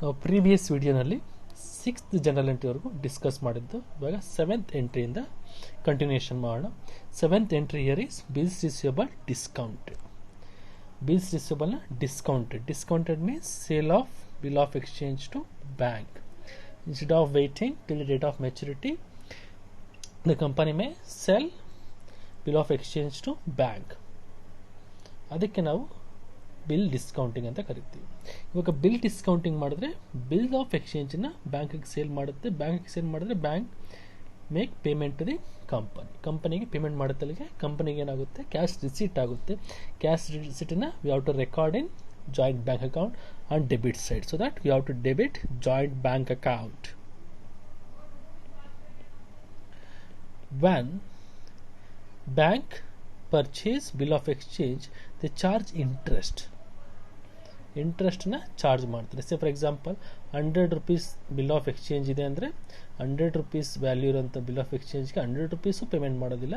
ನಾವು ಪ್ರೀವಿಯಸ್ ವಿಡಿಯೋನಲ್ಲಿ 6th general ಎಂಟ್ರಿವರೆಗೂ discuss ಮಾಡಿದ್ದು. ಇವಾಗ 7th ಎಂಟ್ರಿಯಿಂದ ಕಂಟಿನ್ಯೂಷನ್ ಮಾಡೋಣ. 7th entry here is bills receivable discounted. Bills ರಿಸೀವಬಲ್ನ discounted means sale of bill of exchange to bank. Instead of waiting till the date of maturity, the company may sell bill of exchange to bank. ಅದಕ್ಕೆ ನಾವು bill discounting ಅಂತ ಕರಿತೀವಿ. ಇವಾಗ bill discounting ಮಾಡಿದ್ರೆ bill of ಎಕ್ಸ್ಚೇಂಜನ್ನ ಬ್ಯಾಂಕಿಗೆ sale ಮಾಡುತ್ತೆ. ಬ್ಯಾಂಕಿಗೆ ಸೇಲ್ ಮಾಡಿದ್ರೆ bank make payment to the ಕಂಪನಿಗೆ ಪೇಮೆಂಟ್ ಮಾಡುತ್ತಲ್ಲಿಗೆ ಕಂಪನಿಗೆ ಏನಾಗುತ್ತೆ, ಕ್ಯಾಶ್ ರಿಸೀಟ್ ಆಗುತ್ತೆ. ಕ್ಯಾಶ್ ರಿಸೀಟನ್ನ we have to record in joint bank account on debit side, so that we have to debit joint bank account. When bank purchase bill of exchange, they charge interest ನ charge ಮಾಡ್ತಾರೆ. ಸೇ for example 100 rupees bill of exchange ಇದೆ ಅಂದರೆ 100 rupees value ಇರೋಂಥ bill of ಎಕ್ಸ್ಚೇಂಜ್ಗೆ 100 rupees payment ಮಾಡೋದಿಲ್ಲ.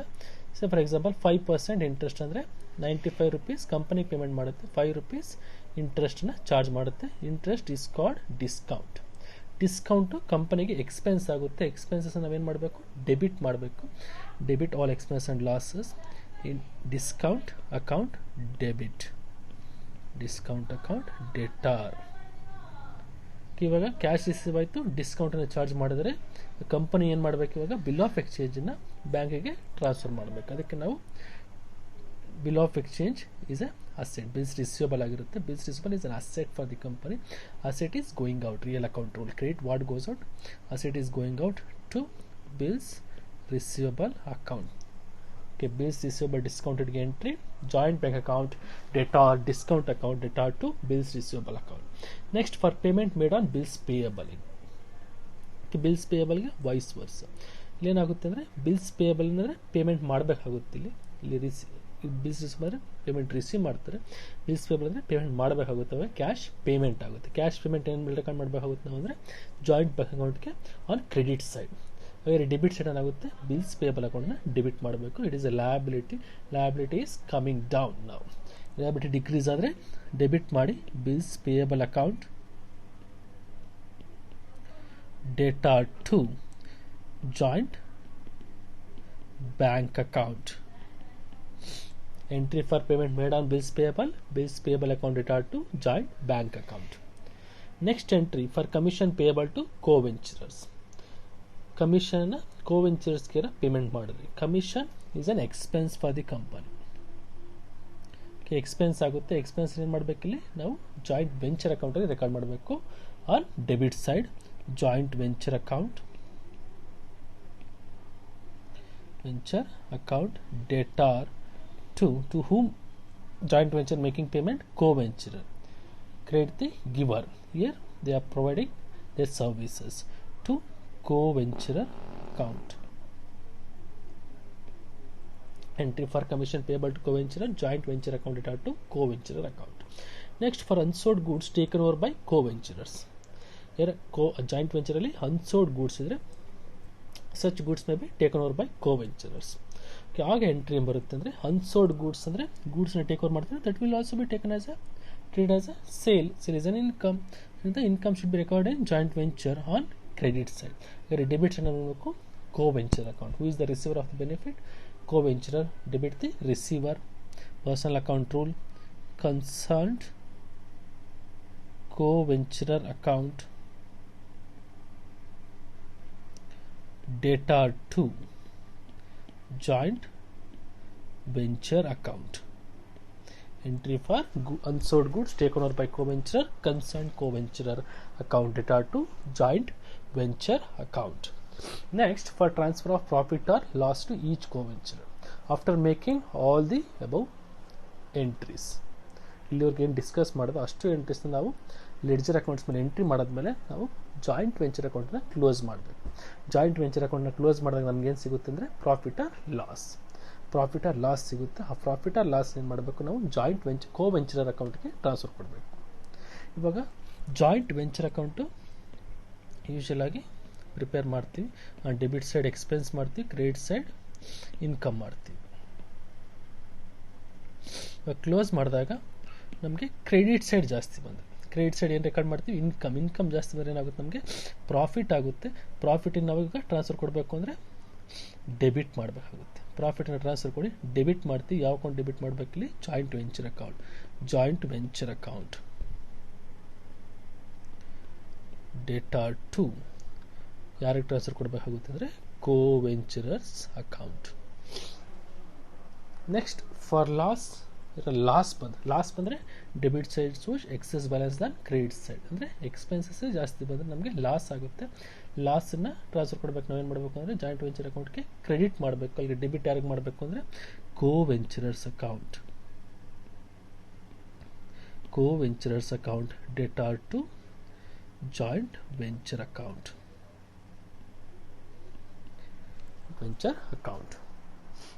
ಸೇ for example 5% interest ಅಂದರೆ 95 rupees company payment ಮಾಡುತ್ತೆ, 5 rupees ಇಂಟ್ರೆಸ್ಟ್ನ charge ಮಾಡುತ್ತೆ. Interest is called discount. Discount ಕಂಪನಿಗೆ ಎಕ್ಸ್ಪೆನ್ಸ್ ಆಗುತ್ತೆ. ಎಕ್ಸ್ಪೆನ್ಸಸ್ ನಾವೇನು ಮಾಡಬೇಕು, ಡೆಬಿಟ್ ಮಾಡಬೇಕು. Debit all expense and losses in discount account debit. Discount account debtor. ಇವಾಗ ಕ್ಯಾಶ್ ರಿಸೀವ್ ಆಯಿತು, ಡಿಸ್ಕೌಂಟನ್ನು ಚಾರ್ಜ್ ಮಾಡಿದರೆ ಕಂಪನಿ ಏನು ಮಾಡಬೇಕು, ಇವಾಗ ಬಿಲ್ ಆಫ್ ಎಕ್ಸ್ಚೇಂಜನ್ನು ಬ್ಯಾಂಕಿಗೆ ಟ್ರಾನ್ಸ್ಫರ್ ಮಾಡಬೇಕು. ಅದಕ್ಕೆ ನಾವು bill of exchange is a asset. Bills receivable ಆಗಿರುತ್ತೆ. Bills receivable is an asset for the company. Asset is going out. Real account rule. Credit what goes out, asset is going out to bills receivable account. Okay, bills receivable discounted entry, joint bank account debtor, discount account debtor to bills receivable account. Next, for payment made on bills payable. Okay, bills payable ಗೆ wise ವರ್ಸ. ಇಲ್ಲಿ ಏನಾಗುತ್ತೆ ಅಂದರೆ bills payable ಅಂದರೆ payment ಮಾಡಬೇಕಾಗುತ್ತೆ. ಇಲ್ಲಿ bills receive payment receive ಮಾಡ್ತಾರೆ. Bills payable ಅಂದರೆ ಪೇಮೆಂಟ್ ಮಾಡಬೇಕಾಗುತ್ತವೆ. ಕ್ಯಾಶ್ ಪೇಮೆಂಟ್ ಆಗುತ್ತೆ. ಕ್ಯಾಶ್ ಪೇಮೆಂಟ್ ಏನು ರೆಕಾರ್ಡ್ ಮಾಡಬೇಕಾಗುತ್ತೆ ನಾವು ಅಂದರೆ ಜಾಯಿಂಟ್ ಬ್ಯಾಂಕ್ ಅಕೌಂಟ್ಗೆ ಆನ್ ಕ್ರೆಡಿಟ್ ಸೈಡ್. ಹಾಗೆ ಡೆಬಿಟ್ ಸೈಡ್ ಏನಾಗುತ್ತೆ, ಬಿಲ್ಸ್ ಪೇಯಬಲ್ ಅಕೌಂಟ್ನ ಡೆಬಿಟ್ ಮಾಡಬೇಕು. It is a liability. Liability is coming down. ನಾವು ಲಯಬಿಲಿಟಿ ಡಿಕ್ರೀಸ್ ಆದರೆ ಡೆಬಿಟ್ ಮಾಡಿ bills payable account data to joint bank account. Entry for payment made on bills payable account data to joint bank account. Next entry for commission payable to co-venturers. Commission co-venturers ಗೆ payment ಮಾಡಿದ್ರಿ. Commission is an expense for the company. Expense ಆಗುತ್ತೆ. Expense ಏನು ಮಾಡಬೇಕಿಲ್ಲಿ ನಾವು joint venture ಅಕೌಂಟಲ್ಲಿ record ಮಾಡಬೇಕು. On debit side joint venture account debtor to whom joint venture making payment, co-venturer. Credit the giver. Here they are providing their services to co-venturer account. Entry for commission payable to co-venturer, joint venture account data to co-venturer account. Next, for unsold goods taken over by co-venturers. Here joint venture ಅಲ್ಲಿ unsold goods ಇದ್ರೆ such goods may be taken over by co-venturers. ಆಗ entry ಏನು ಬರುತ್ತೆ ಅಂದರೆ unsold goods ಅಂದರೆ ಗೂಡ್ಸ್ನ take over ಮಾಡ್ತಾರೆ. That will also be taken as a treat as a sale is an income. The income should be record in joint venture on credit side. ಹಾಗಾದ್ರೆ debit side ನೋಡಬೇಕು co venture account. Who is the receiver of the benefit, co venturer. Debit the receiver. Personal account rule concerned co venturer account data to joint venture account. Entry for unsold goods taken over by co-venturer, concerned co-venturer account data to joint venture account. Next, for transfer of profit or loss to each co-venturer after making all the above entries. ಇಲ್ಲಿವರೆಗೆ ಏನು discuss ಮಾಡೋದು ಅಷ್ಟು ಎಂಟ್ರೀಸ್ನ ನಾವು ledger accounts ಮೇಲೆ entry ಮಾಡಿದ್ಮೇಲೆ ನಾವು joint venture ಅಕೌಂಟ್ನ close ಮಾಡಬೇಕು. ಜಾಯಿಂಟ್ ವೆಂಚರ್ ಅಕೌಂಟ್ನ ಕ್ಲೋಸ್ ಮಾಡಿದಾಗ ನಮಗೇನು ಸಿಗುತ್ತೆ ಅಂದರೆ ಪ್ರಾಫಿಟ್ ಆರ್ ಲಾಸ್ ಸಿಗುತ್ತೆ. ಆ ಪ್ರಾಫಿಟ್ ಆರ್ ಲಾಸ್ ಏನು ಮಾಡಬೇಕು, ನಾವು ಜಾಯಿಂಟ್ ಕೋ ವೆಂಚರರ್ ಅಕೌಂಟ್ಗೆ ಟ್ರಾನ್ಸ್ಫರ್ ಕೊಡಬೇಕು. ಇವಾಗ ಜಾಯಿಂಟ್ ವೆಂಚರ್ ಅಕೌಂಟು ಯೂಶಲ್ ಆಗಿ ಪ್ರಿಪೇರ್ ಮಾಡ್ತೀವಿ. ಡೆಬಿಟ್ ಸೈಡ್ ಎಕ್ಸ್ಪೆನ್ಸ್ ಮಾಡ್ತೀವಿ, ಕ್ರೆಡಿಟ್ ಸೈಡ್ ಇನ್ಕಮ್ ಮಾಡ್ತೀವಿ. ಇವಾಗ ಕ್ಲೋಸ್ ಮಾಡಿದಾಗ ನಮಗೆ ಕ್ರೆಡಿಟ್ ಸೈಡ್ ಜಾಸ್ತಿ ಬಂದರೆ ಕ್ರೆಡಿಟ್ ಸೈಡ್ ಏನು ರೆಕಾರ್ಡ್ ಮಾಡ್ತೀವಿ, ಇನ್ಕಮ್ ಜಾಸ್ತಿ ಬಂದರೆ ಏನಾಗುತ್ತೆ ನಮಗೆ ಪ್ರಾಫಿಟ್ ಆಗುತ್ತೆ. ಪ್ರಾಫಿಟಿಗೆ ನಾವು ಈಗ ಟ್ರಾನ್ಸ್ಫರ್ ಕೊಡಬೇಕು ಅಂದರೆ ಡೆಬಿಟ್ ಮಾಡಬೇಕಾಗುತ್ತೆ. ಪ್ರಾಫಿಟನ್ನು ಟ್ರಾನ್ಸ್ಫರ್ ಕೊಡಿ, ಡೆಬಿಟ್ ಮಾಡ್ತೀವಿ. ಯಾವ ಅಕೌಂಟ್ ಡೆಬಿಟ್ ಮಾಡಬೇಕಿಲ್ಲಿ, joint venture account. Data to ಯಾರಿಗೆ ಟ್ರಾನ್ಸ್ಫರ್ ಕೊಡಬೇಕಾಗುತ್ತೆ ಅಂದರೆ co-venturers account. Next for loss ಬಂದರೆ debit side excess balance than credit side, ಅಂದರೆ ಎಕ್ಸ್ಪೆನ್ಸಸ್ ಜಾಸ್ತಿ ಬಂದರೆ ನಮಗೆ ಲಾಸ್ ಆಗುತ್ತೆ. ಲಾಸನ್ನು ಟ್ರಾನ್ಸ್ಫರ್ ಕೊಡಬೇಕು, ನಾವೇನು ಮಾಡಬೇಕು ಅಂದರೆ ಜಾಯಿಂಟ್ ವೆಂಚರ್ ಅಕೌಂಟ್ಗೆ ಕ್ರೆಡಿಟ್ ಮಾಡಬೇಕು. ಅಲ್ಲಿಗೆ ಡೆಬಿಟ್ ಯಾರಿಗೆ ಮಾಡಬೇಕು ಅಂದರೆ co-venturers account. Data to joint venture account.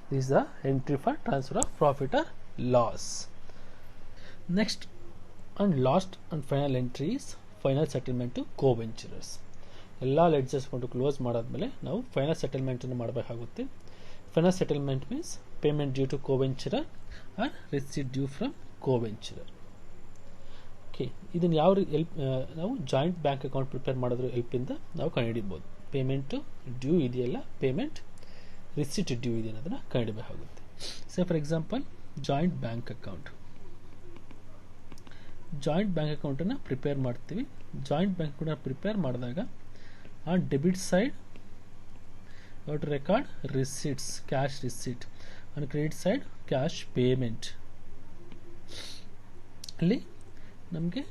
This is the entry for transfer of profit or loss. Next and last and final entry is final settlement to co-venturers. ಎಲ್ಲ ledgers ಕೊಂಡು close ಮಾಡಾದ್ಮೇಲೆ ನಾವು final ಸೆಟಲ್ಮೆಂಟನ್ನು ಮಾಡಬೇಕಾಗುತ್ತೆ. Final settlement means payment due to co-venturer or receipt due from co-venturer. Okay, ಇದನ್ನು ಯಾವ ನಾವು joint bank account prepare ಮಾಡೋದ್ರ ಹೆಲ್ಪಿಂದ ನಾವು ಕಂಡುಹಿಡಿಬೋದು. ಪೇಮೆಂಟು ಡ್ಯೂ ಇದೆಯಲ್ಲ, ಪೇಮೆಂಟ್ ರಿಸಿಟ್ ಡ್ಯೂ ಇದೆ ಅನ್ನೋದನ್ನು ಕಂಡುಹಿಡಬೇಕಾಗುತ್ತೆ. Say for example joint bank ಅಕೌಂಟನ್ನು ಪ್ರಿಪೇರ್ ಮಾಡ್ತೀವಿ. ಜಾಯಿಂಟ್ ಬ್ಯಾಂಕ್ ಅಕೌಂಟನ್ನು ಪ್ರಿಪೇರ್ ಮಾಡಿದಾಗ ಆ debit side to record receipts, cash receipt, on credit side cash payment. ಅಲ್ಲಿ ನಮಗೆ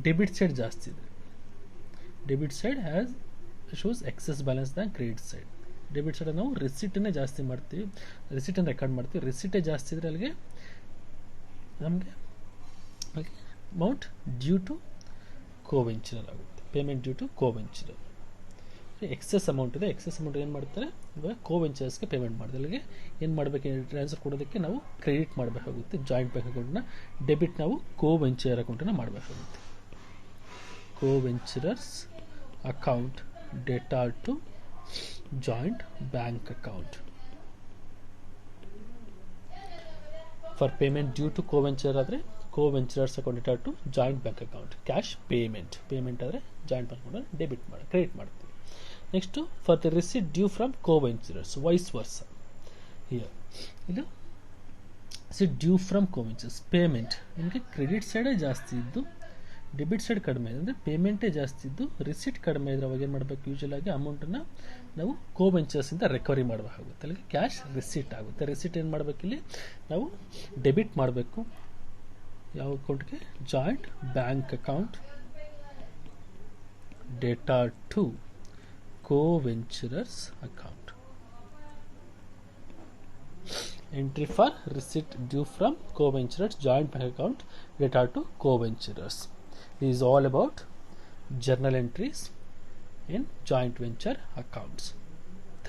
ಡೆಬಿಟ್ ಸೈಡ್ ಜಾಸ್ತಿ ಇದೆ. Debit side has shows excess balance the credit side. Debit side ನಾವು ರಿಸಿಟನ್ನೇ ಜಾಸ್ತಿ ಮಾಡ್ತೀವಿ, ರಿಸಿಟನ್ನು ರೆಕಾರ್ಡ್ ಮಾಡ್ತೀವಿ. ರಿಸಿಟೇ ಜಾಸ್ತಿ ಇದ್ರೆ ಅಲ್ಲಿಗೆ ನಮಗೆ ಅಮೌಂಟ್ ಡ್ಯೂ ಟು ಕೋ-ವೆಂಚರರ್ ಆಗುತ್ತೆ, payment due to co-venturer. Excess amount ಇದೆ, ಎಕ್ಸೆಸ್ ಅಮೌಂಟ್ ಏನು ಮಾಡ್ತಾರೆ ಇವಾಗ ಕೋ-ವೆಂಚರರ್ಸ್ಗೆ ಪೇಮೆಂಟ್ ಮಾಡ್ತಾರೆ. ಅಲ್ಲಿಗೆ ಏನು ಮಾಡಬೇಕು, ಟ್ರಾನ್ಸ್ಫರ್ ಕೊಡೋದಕ್ಕೆ ನಾವು ಕ್ರೆಡಿಟ್ ಮಾಡಬೇಕಾಗುತ್ತೆ ಜಾಯಿಂಟ್ ಬ್ಯಾಂಕ್ ಅಕೌಂಟ್ನ. ಡೆಬಿಟ್ ನಾವು ಕೋ-ವೆಂಚರರ್ ಅಕೌಂಟನ್ನು ಮಾಡಬೇಕಾಗುತ್ತೆ. Co-venturers account data to joint bank account. For payment due to co-venturer ಆದರೆ co-venturers account data to joint bank account. Cash payment ಆದರೆ joint bank account debit credit ಮಾಡ್ತೀವಿ. Next for the receipt due from co-venturers vice versa. Here ಇದು due from co-venturers payment ನಿಮಗೆ credit ಸೈಡೇ ಜಾಸ್ತಿ ಇದ್ದು debit side ಕಡಿಮೆ ಇದೆ, ಅಂದರೆ ಪೇಮೆಂಟೇ ಜಾಸ್ತಿ ಇದ್ದು ರಿಸಿಟ್ ಕಡಿಮೆ ಇದ್ರೆ ಅವಾಗ ಏನು ಮಾಡಬೇಕು, ಯೂಶಲ್ ಆಗಿ ಅಮೌಂಟನ್ನು ನಾವು ಕೋ-ವೆಂಚರ್ಸಿಂದ ರಿಕವರಿ ಮಾಡಬೇಕಾಗುತ್ತೆ. ಅಲ್ಲಿಗೆ ಕ್ಯಾಶ್ ರಿಸಿಟ್ ಆಗುತ್ತೆ. ರಿಸಿಟ್ ಏನು ಮಾಡಬೇಕಿಲ್ಲಿ ನಾವು ಡೆಬಿಟ್ ಮಾಡಬೇಕು. ಯಾವ ಅಕೌಂಟ್ಗೆ, joint bank account data to co-venturers account. Entry for receipt due from co-venturers joint bank account data to co-venturers. This is all about journal entries in joint venture accounts.